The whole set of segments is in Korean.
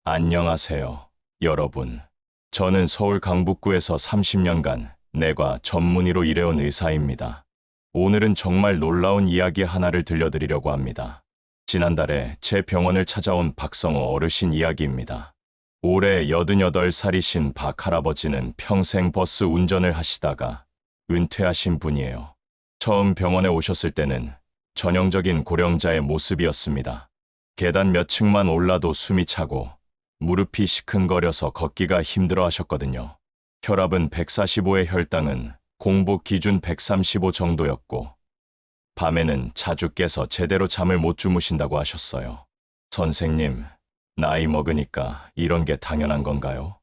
안녕하세요, 여러분. 저는 서울 강북구에서 30년간 내과 전문의로 일해온 의사입니다. 오늘은 정말 놀라운 이야기 하나를 들려드리려고 합니다. 지난달에 제 병원을 찾아온 박성호 어르신 이야기입니다. 올해 88살이신 박 할아버지는 평생 버스 운전을 하시다가 은퇴하신 분이에요. 처음 병원에 오셨을 때는 전형적인 고령자의 모습이었습니다. 계단 몇 층만 올라도 숨이 차고 무릎이 시큰거려서 걷기가 힘들어 하셨거든요. 혈압은 145에 혈당은 공복 기준 135 정도였고, 밤에는 자주 깨서 제대로 잠을 못 주무신다고 하셨어요. 선생님, 나이 먹으니까 이런 게 당연한 건가요?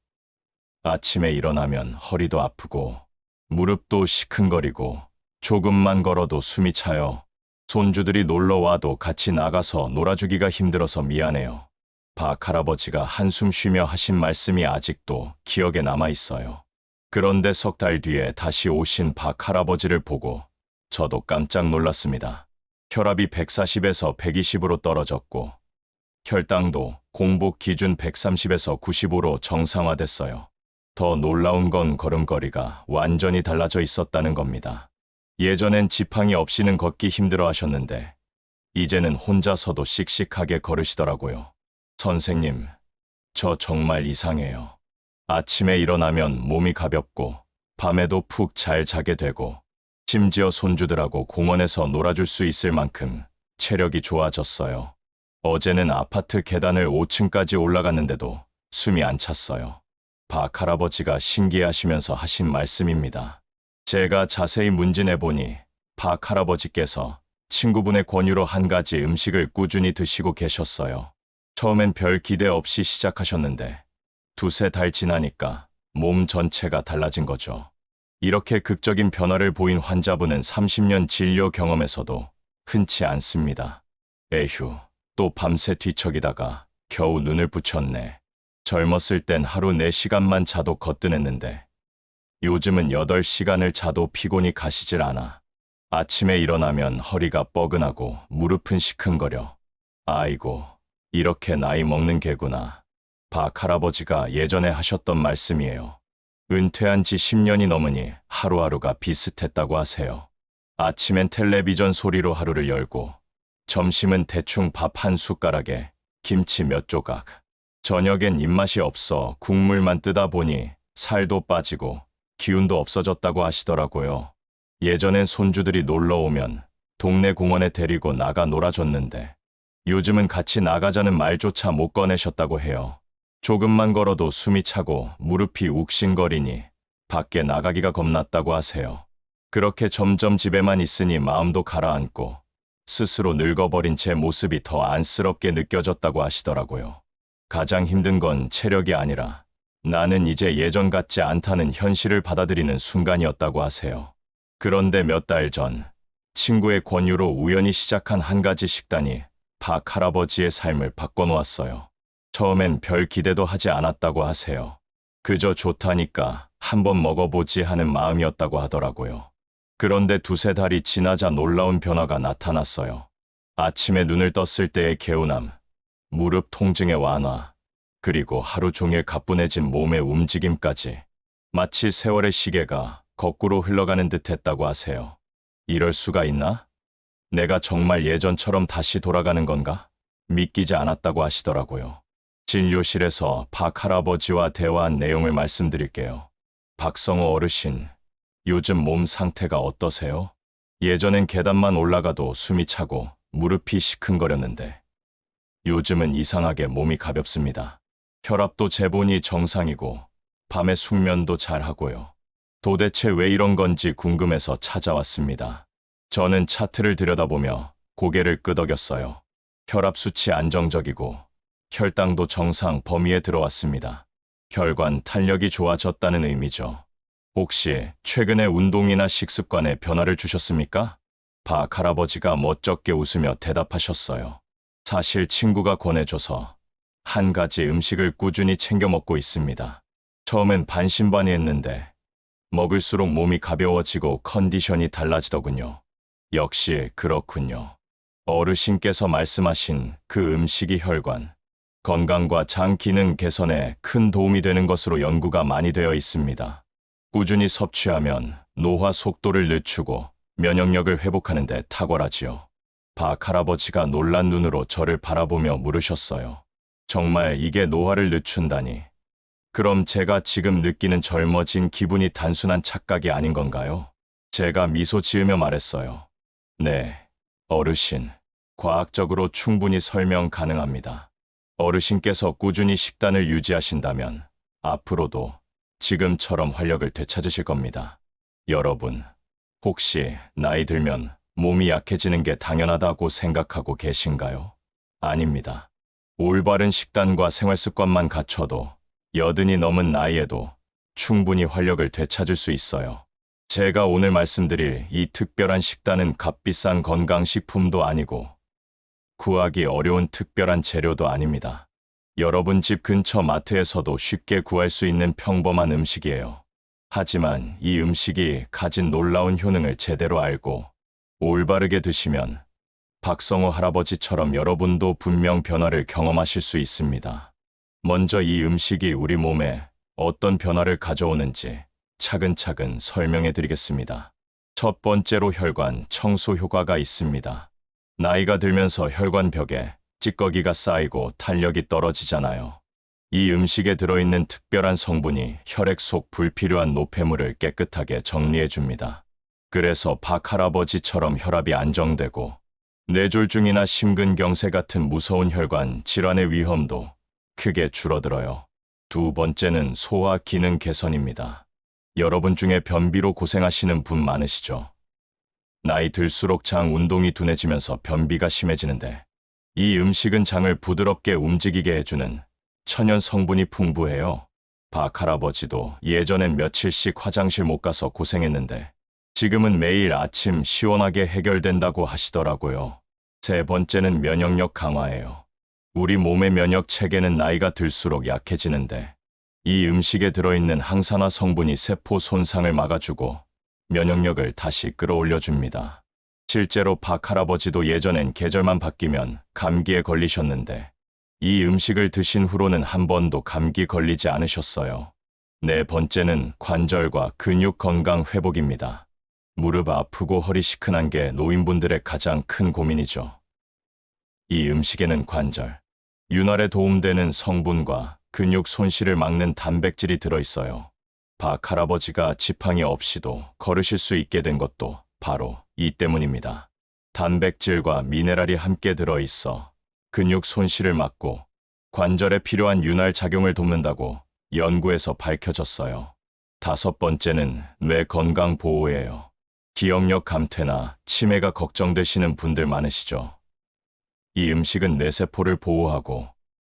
아침에 일어나면 허리도 아프고, 무릎도 시큰거리고, 조금만 걸어도 숨이 차요. 손주들이 놀러 와도 같이 나가서 놀아주기가 힘들어서 미안해요. 박 할아버지가 한숨 쉬며 하신 말씀이 아직도 기억에 남아 있어요. 그런데 석 달 뒤에 다시 오신 박 할아버지를 보고 저도 깜짝 놀랐습니다. 혈압이 140에서 120으로 떨어졌고 혈당도 공복 기준 130에서 95로 정상화됐어요. 더 놀라운 건 걸음걸이가 완전히 달라져 있었다는 겁니다. 예전엔 지팡이 없이는 걷기 힘들어 하셨는데 이제는 혼자서도 씩씩하게 걸으시더라고요. 선생님, 저 정말 이상해요. 아침에 일어나면 몸이 가볍고 밤에도 푹 잘 자게 되고 심지어 손주들하고 공원에서 놀아줄 수 있을 만큼 체력이 좋아졌어요. 어제는 아파트 계단을 5층까지 올라갔는데도 숨이 안 찼어요. 박 할아버지가 신기해하시면서 하신 말씀입니다. 제가 자세히 문진해보니 박 할아버지께서 친구분의 권유로 한 가지 음식을 꾸준히 드시고 계셨어요. 처음엔 별 기대 없이 시작하셨는데 두세 달 지나니까 몸 전체가 달라진 거죠. 이렇게 극적인 변화를 보인 환자분은 30년 진료 경험에서도 흔치 않습니다. 에휴, 또 밤새 뒤척이다가 겨우 눈을 붙였네. 젊었을 땐 하루 4시간만 자도 거뜬했는데 요즘은 8시간을 자도 피곤이 가시질 않아. 아침에 일어나면 허리가 뻐근하고 무릎은 시큰거려. 아이고, 이렇게 나이 먹는 게구나. 박 할아버지가 예전에 하셨던 말씀이에요. 은퇴한 지 10년이 넘으니 하루하루가 비슷했다고 하세요. 아침엔 텔레비전 소리로 하루를 열고 점심은 대충 밥 한 숟가락에 김치 몇 조각. 저녁엔 입맛이 없어 국물만 뜨다 보니 살도 빠지고 기운도 없어졌다고 하시더라고요. 예전엔 손주들이 놀러 오면 동네 공원에 데리고 나가 놀아줬는데 요즘은 같이 나가자는 말조차 못 꺼내셨다고 해요. 조금만 걸어도 숨이 차고 무릎이 욱신거리니 밖에 나가기가 겁났다고 하세요. 그렇게 점점 집에만 있으니 마음도 가라앉고 스스로 늙어버린 제 모습이 더 안쓰럽게 느껴졌다고 하시더라고요. 가장 힘든 건 체력이 아니라 나는 이제 예전 같지 않다는 현실을 받아들이는 순간이었다고 하세요. 그런데 몇 달 전 친구의 권유로 우연히 시작한 한 가지 식단이 박 할아버지의 삶을 바꿔놓았어요. 처음엔 별 기대도 하지 않았다고 하세요. 그저 좋다니까 한번 먹어보지 하는 마음이었다고 하더라고요. 그런데 두세 달이 지나자 놀라운 변화가 나타났어요. 아침에 눈을 떴을 때의 개운함, 무릎 통증의 완화, 그리고 하루 종일 가뿐해진 몸의 움직임까지 마치 세월의 시계가 거꾸로 흘러가는 듯 했다고 하세요. 이럴 수가 있나? 내가 정말 예전처럼 다시 돌아가는 건가? 믿기지 않았다고 하시더라고요. 진료실에서 박 할아버지와 대화한 내용을 말씀드릴게요. 박성호 어르신, 요즘 몸 상태가 어떠세요? 예전엔 계단만 올라가도 숨이 차고 무릎이 시큰거렸는데 요즘은 이상하게 몸이 가볍습니다. 혈압도 재보니 정상이고 밤에 숙면도 잘 하고요. 도대체 왜 이런 건지 궁금해서 찾아왔습니다. 저는 차트를 들여다보며 고개를 끄덕였어요. 혈압 수치 안정적이고 혈당도 정상 범위에 들어왔습니다. 혈관 탄력이 좋아졌다는 의미죠. 혹시 최근에 운동이나 식습관에 변화를 주셨습니까? 박 할아버지가 멋쩍게 웃으며 대답하셨어요. 사실 친구가 권해줘서 한 가지 음식을 꾸준히 챙겨 먹고 있습니다. 처음엔 반신반의했는데 먹을수록 몸이 가벼워지고 컨디션이 달라지더군요. 역시 그렇군요. 어르신께서 말씀하신 그 음식이 혈관, 건강과 장 기능 개선에 큰 도움이 되는 것으로 연구가 많이 되어 있습니다. 꾸준히 섭취하면 노화 속도를 늦추고 면역력을 회복하는 데 탁월하지요. 박 할아버지가 놀란 눈으로 저를 바라보며 물으셨어요. 정말 이게 노화를 늦춘다니. 그럼 제가 지금 느끼는 젊어진 기분이 단순한 착각이 아닌 건가요? 제가 미소 지으며 말했어요. 네, 어르신. 과학적으로 충분히 설명 가능합니다. 어르신께서 꾸준히 식단을 유지하신다면 앞으로도 지금처럼 활력을 되찾으실 겁니다. 여러분, 혹시 나이 들면 몸이 약해지는 게 당연하다고 생각하고 계신가요? 아닙니다. 올바른 식단과 생활 습관만 갖춰도 80이 넘은 나이에도 충분히 활력을 되찾을 수 있어요. 제가 오늘 말씀드릴 이 특별한 식단은 값비싼 건강식품도 아니고 구하기 어려운 특별한 재료도 아닙니다. 여러분 집 근처 마트에서도 쉽게 구할 수 있는 평범한 음식이에요. 하지만 이 음식이 가진 놀라운 효능을 제대로 알고 올바르게 드시면 박성호 할아버지처럼 여러분도 분명 변화를 경험하실 수 있습니다. 먼저 이 음식이 우리 몸에 어떤 변화를 가져오는지 차근차근 설명해 드리겠습니다. 첫 번째로 혈관 청소 효과가 있습니다. 나이가 들면서 혈관벽에 찌꺼기가 쌓이고 탄력이 떨어지잖아요. 이 음식에 들어있는 특별한 성분이 혈액 속 불필요한 노폐물을 깨끗하게 정리해 줍니다. 그래서 박 할아버지처럼 혈압이 안정되고 뇌졸중이나 심근경색 같은 무서운 혈관 질환의 위험도 크게 줄어들어요. 두 번째는 소화 기능 개선입니다. 여러분 중에 변비로 고생하시는 분 많으시죠? 나이 들수록 장 운동이 둔해지면서 변비가 심해지는데 이 음식은 장을 부드럽게 움직이게 해주는 천연 성분이 풍부해요. 박 할아버지도 예전엔 며칠씩 화장실 못 가서 고생했는데 지금은 매일 아침 시원하게 해결된다고 하시더라고요. 세 번째는 면역력 강화예요. 우리 몸의 면역 체계는 나이가 들수록 약해지는데 이 음식에 들어있는 항산화 성분이 세포 손상을 막아주고 면역력을 다시 끌어올려줍니다. 실제로 박 할아버지도 예전엔 계절만 바뀌면 감기에 걸리셨는데 이 음식을 드신 후로는 한 번도 감기 걸리지 않으셨어요. 네 번째는 관절과 근육 건강 회복입니다. 무릎 아프고 허리 시큰한 게 노인분들의 가장 큰 고민이죠. 이 음식에는 관절, 윤활에 도움되는 성분과 근육 손실을 막는 단백질이 들어있어요. 박 할아버지가 지팡이 없이도 걸으실 수 있게 된 것도 바로 이 때문입니다. 단백질과 미네랄이 함께 들어있어 근육 손실을 막고 관절에 필요한 윤활 작용을 돕는다고 연구에서 밝혀졌어요. 다섯 번째는 뇌 건강 보호예요. 기억력 감퇴나 치매가 걱정되시는 분들 많으시죠? 이 음식은 뇌세포를 보호하고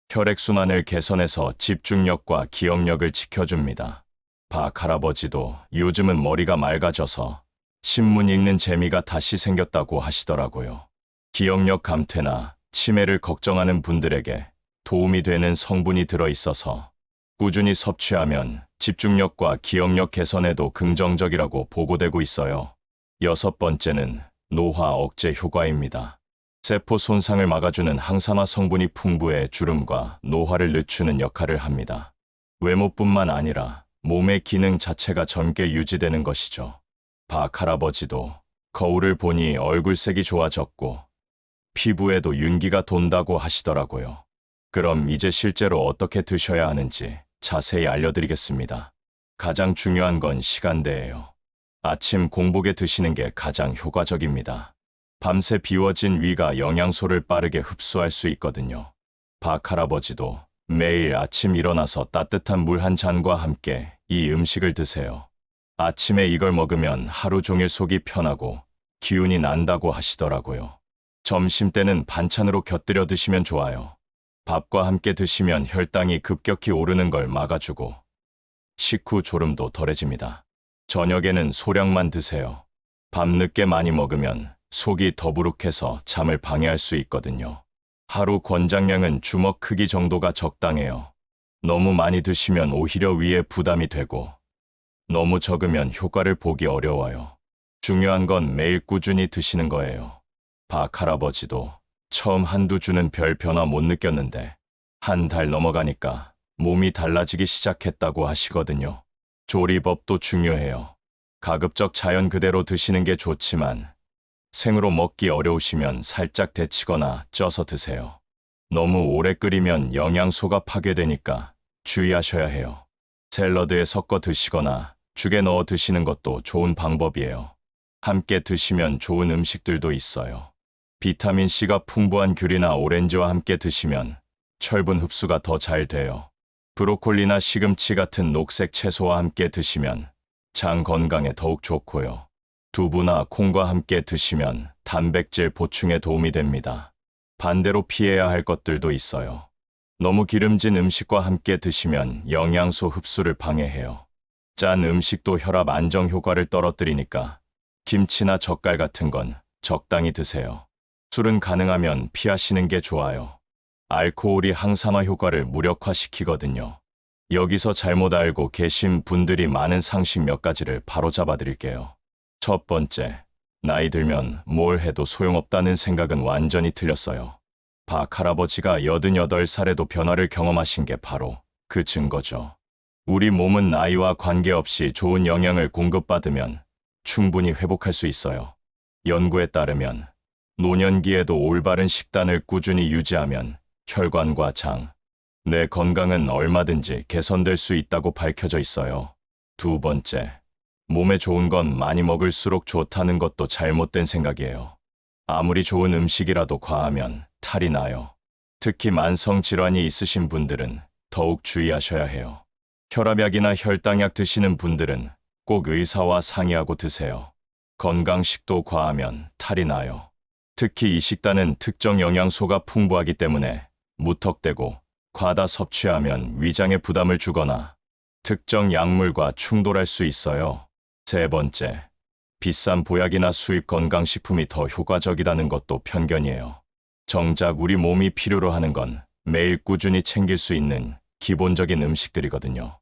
혈액순환을 개선해서 집중력과 기억력을 지켜줍니다. 박 할아버지도 요즘은 머리가 맑아져서 신문 읽는 재미가 다시 생겼다고 하시더라고요. 기억력 감퇴나 치매를 걱정하는 분들에게 도움이 되는 성분이 들어있어서 꾸준히 섭취하면 집중력과 기억력 개선에도 긍정적이라고 보고되고 있어요. 여섯 번째는 노화 억제 효과입니다. 세포 손상을 막아주는 항산화 성분이 풍부해 주름과 노화를 늦추는 역할을 합니다. 외모뿐만 아니라 몸의 기능 자체가 젊게 유지되는 것이죠. 박 할아버지도 거울을 보니 얼굴색이 좋아졌고 피부에도 윤기가 돈다고 하시더라고요. 그럼 이제 실제로 어떻게 드셔야 하는지 자세히 알려드리겠습니다. 가장 중요한 건 시간대예요. 아침 공복에 드시는 게 가장 효과적입니다. 밤새 비워진 위가 영양소를 빠르게 흡수할 수 있거든요. 박 할아버지도 매일 아침 일어나서 따뜻한 물 한 잔과 함께 이 음식을 드세요. 아침에 이걸 먹으면 하루 종일 속이 편하고 기운이 난다고 하시더라고요. 점심때는 반찬으로 곁들여 드시면 좋아요. 밥과 함께 드시면 혈당이 급격히 오르는 걸 막아주고 식후 졸음도 덜해집니다. 저녁에는 소량만 드세요. 밤늦게 많이 먹으면 속이 더부룩해서 잠을 방해할 수 있거든요. 하루 권장량은 주먹 크기 정도가 적당해요. 너무 많이 드시면 오히려 위에 부담이 되고 너무 적으면 효과를 보기 어려워요. 중요한 건 매일 꾸준히 드시는 거예요. 박 할아버지도 처음 한두 주는 별 변화 못 느꼈는데 한 달 넘어가니까 몸이 달라지기 시작했다고 하시거든요. 조리법도 중요해요. 가급적 자연 그대로 드시는 게 좋지만 생으로 먹기 어려우시면 살짝 데치거나 쪄서 드세요. 너무 오래 끓이면 영양소가 파괴되니까 주의하셔야 해요. 샐러드에 섞어 드시거나 죽에 넣어 드시는 것도 좋은 방법이에요. 함께 드시면 좋은 음식들도 있어요. 비타민C가 풍부한 귤이나 오렌지와 함께 드시면 철분 흡수가 더 잘 돼요. 브로콜리나 시금치 같은 녹색 채소와 함께 드시면 장 건강에 더욱 좋고요. 두부나 콩과 함께 드시면 단백질 보충에 도움이 됩니다. 반대로 피해야 할 것들도 있어요. 너무 기름진 음식과 함께 드시면 영양소 흡수를 방해해요. 짠 음식도 혈압 안정 효과를 떨어뜨리니까 김치나 젓갈 같은 건 적당히 드세요. 술은 가능하면 피하시는 게 좋아요. 알코올이 항산화 효과를 무력화시키거든요. 여기서 잘못 알고 계신 분들이 많은 상식 몇 가지를 바로잡아 드릴게요. 첫 번째, 나이 들면 뭘 해도 소용없다는 생각은 완전히 틀렸어요. 박 할아버지가 88살에도 변화를 경험하신 게 바로 그 증거죠. 우리 몸은 나이와 관계없이 좋은 영양을 공급받으면 충분히 회복할 수 있어요. 연구에 따르면 노년기에도 올바른 식단을 꾸준히 유지하면 혈관과 장, 뇌 건강은 얼마든지 개선될 수 있다고 밝혀져 있어요. 두 번째, 몸에 좋은 건 많이 먹을수록 좋다는 것도 잘못된 생각이에요. 아무리 좋은 음식이라도 과하면 탈이 나요. 특히 만성 질환이 있으신 분들은 더욱 주의하셔야 해요. 혈압약이나 혈당약 드시는 분들은 꼭 의사와 상의하고 드세요. 건강식도 과하면 탈이 나요. 특히 이 식단은 특정 영양소가 풍부하기 때문에 무턱대고 과다 섭취하면 위장에 부담을 주거나 특정 약물과 충돌할 수 있어요. 세 번째, 비싼 보약이나 수입 건강식품이 더 효과적이라는 것도 편견이에요. 정작 우리 몸이 필요로 하는 건 매일 꾸준히 챙길 수 있는 기본적인 음식들이거든요.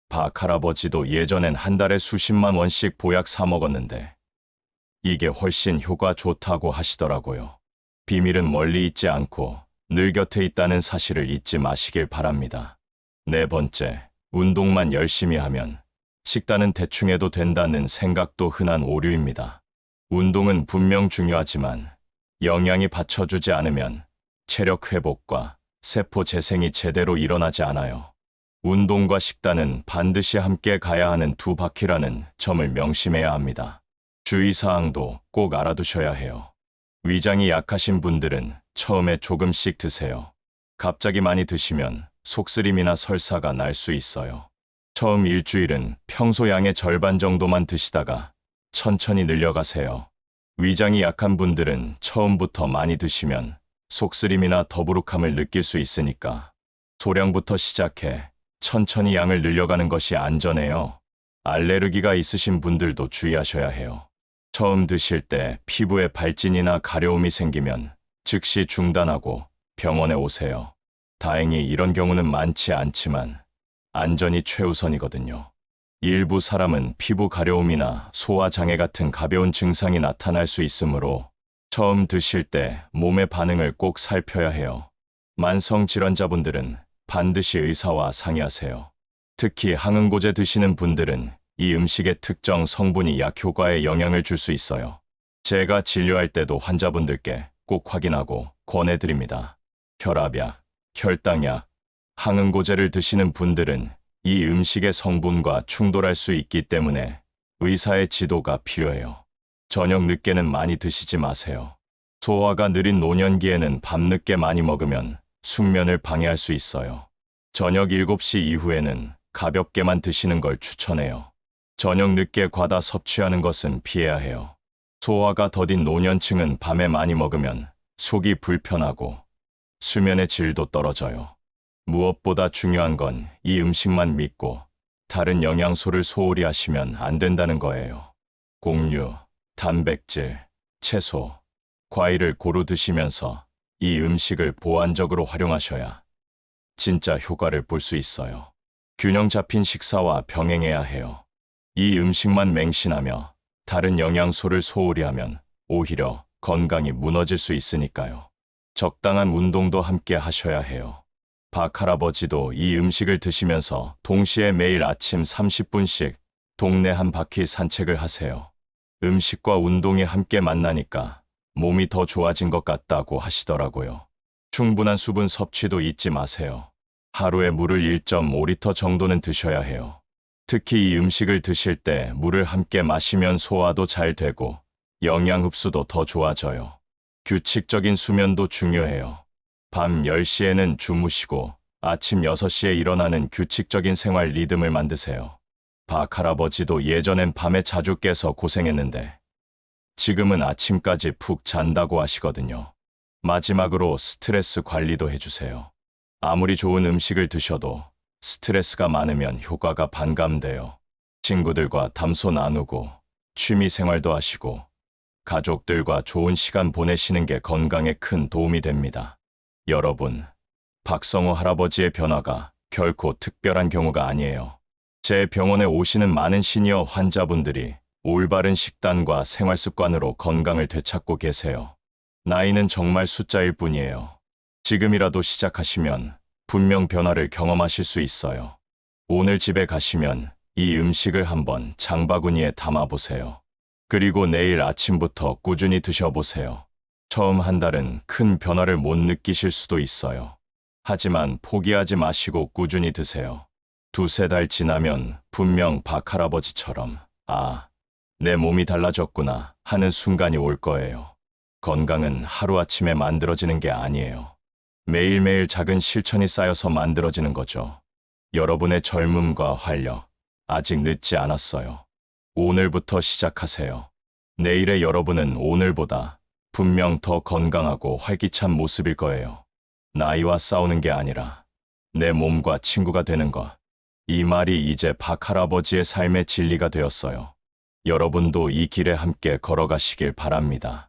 박 할아버지도 예전엔 한 달에 수십만 원씩 보약 사 먹었는데 이게 훨씬 효과 좋다고 하시더라고요. 비밀은 멀리 있지 않고 늘 곁에 있다는 사실을 잊지 마시길 바랍니다. 네 번째, 운동만 열심히 하면 식단은 대충 해도 된다는 생각도 흔한 오류입니다. 운동은 분명 중요하지만 영양이 받쳐주지 않으면 체력 회복과 세포 재생이 제대로 일어나지 않아요. 운동과 식단은 반드시 함께 가야 하는 두 바퀴라는 점을 명심해야 합니다. 주의사항도 꼭 알아두셔야 해요. 위장이 약하신 분들은 처음에 조금씩 드세요. 갑자기 많이 드시면 속쓰림이나 설사가 날 수 있어요. 처음 일주일은 평소 양의 절반 정도만 드시다가 천천히 늘려가세요. 위장이 약한 분들은 처음부터 많이 드시면 속쓰림이나 더부룩함을 느낄 수 있으니까 소량부터 시작해 천천히 양을 늘려가는 것이 안전해요. 알레르기가 있으신 분들도 주의하셔야 해요. 처음 드실 때 피부에 발진이나 가려움이 생기면 즉시 중단하고 병원에 오세요. 다행히 이런 경우는 많지 않지만 안전이 최우선이거든요. 일부 사람은 피부 가려움이나 소화장애 같은 가벼운 증상이 나타날 수 있으므로 처음 드실 때 몸의 반응을 꼭 살펴야 해요. 만성 질환자분들은 반드시 의사와 상의하세요. 특히 항응고제 드시는 분들은 이 음식의 특정 성분이 약 효과에 영향을 줄 수 있어요. 제가 진료할 때도 환자분들께 꼭 확인하고 권해드립니다. 혈압약, 혈당약, 항응고제를 드시는 분들은 이 음식의 성분과 충돌할 수 있기 때문에 의사의 지도가 필요해요. 저녁 늦게는 많이 드시지 마세요. 소화가 느린 노년기에는 밤늦게 많이 먹으면 숙면을 방해할 수 있어요. 저녁 7시 이후에는 가볍게만 드시는 걸 추천해요. 저녁 늦게 과다 섭취하는 것은 피해야 해요. 소화가 더딘 노년층은 밤에 많이 먹으면 속이 불편하고 수면의 질도 떨어져요. 무엇보다 중요한 건 이 음식만 믿고 다른 영양소를 소홀히 하시면 안 된다는 거예요. 곡류, 단백질, 채소, 과일을 고루 드시면서 이 음식을 보완적으로 활용하셔야 진짜 효과를 볼 수 있어요. 균형 잡힌 식사와 병행해야 해요. 이 음식만 맹신하며 다른 영양소를 소홀히 하면 오히려 건강이 무너질 수 있으니까요. 적당한 운동도 함께 하셔야 해요. 박 할아버지도 이 음식을 드시면서 동시에 매일 아침 30분씩 동네 한 바퀴 산책을 하세요. 음식과 운동이 함께 만나니까 몸이 더 좋아진 것 같다고 하시더라고요. 충분한 수분 섭취도 잊지 마세요. 하루에 물을 1.5리터 정도는 드셔야 해요. 특히 이 음식을 드실 때 물을 함께 마시면 소화도 잘 되고 영양 흡수도 더 좋아져요. 규칙적인 수면도 중요해요. 밤 10시에는 주무시고 아침 6시에 일어나는 규칙적인 생활 리듬을 만드세요. 박 할아버지도 예전엔 밤에 자주 깨서 고생했는데 지금은 아침까지 푹 잔다고 하시거든요. 마지막으로 스트레스 관리도 해주세요. 아무리 좋은 음식을 드셔도 스트레스가 많으면 효과가 반감돼요. 친구들과 담소 나누고 취미 생활도 하시고 가족들과 좋은 시간 보내시는 게 건강에 큰 도움이 됩니다. 여러분, 박성호 할아버지의 변화가 결코 특별한 경우가 아니에요. 제 병원에 오시는 많은 시니어 환자분들이 올바른 식단과 생활 습관으로 건강을 되찾고 계세요. 나이는 정말 숫자일 뿐이에요. 지금이라도 시작하시면 분명 변화를 경험하실 수 있어요. 오늘 집에 가시면 이 음식을 한번 장바구니에 담아보세요. 그리고 내일 아침부터 꾸준히 드셔보세요. 처음 한 달은 큰 변화를 못 느끼실 수도 있어요. 하지만 포기하지 마시고 꾸준히 드세요. 2~3달 지나면 분명 박 할아버지처럼 내 몸이 달라졌구나 하는 순간이 올 거예요. 건강은 하루아침에 만들어지는 게 아니에요. 매일매일 작은 실천이 쌓여서 만들어지는 거죠. 여러분의 젊음과 활력, 아직 늦지 않았어요. 오늘부터 시작하세요. 내일의 여러분은 오늘보다 분명 더 건강하고 활기찬 모습일 거예요. 나이와 싸우는 게 아니라 내 몸과 친구가 되는 것. 이 말이 이제 박 할아버지의 삶의 진리가 되었어요. 여러분도 이 길에 함께 걸어가시길 바랍니다.